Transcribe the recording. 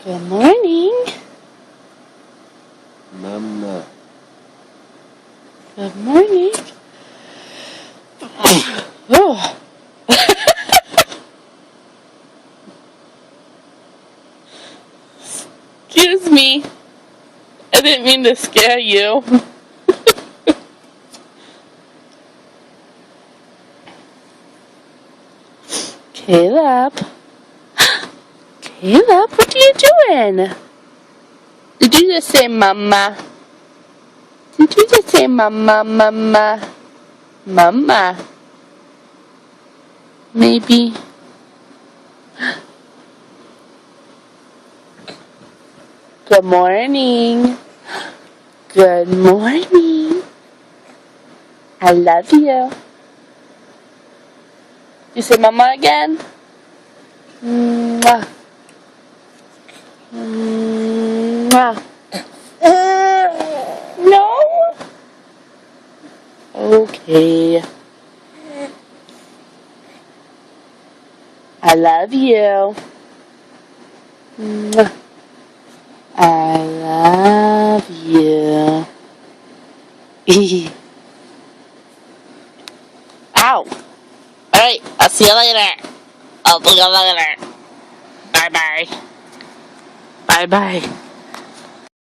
Good morning. Mama. Good morning. Oh. Excuse me. I didn't mean to scare you. Caleb. Caleb, what are you doing? Did you just say mama? Did you just say mama, mama? Mama. Maybe. Good morning. Good morning. I love you. You say mama again? Mwah. Mwah. No? Okay. I love you. Mwah. I love you. Ow. Alright, I'll see you later. I'll see you later. Bye-bye. Bye-bye.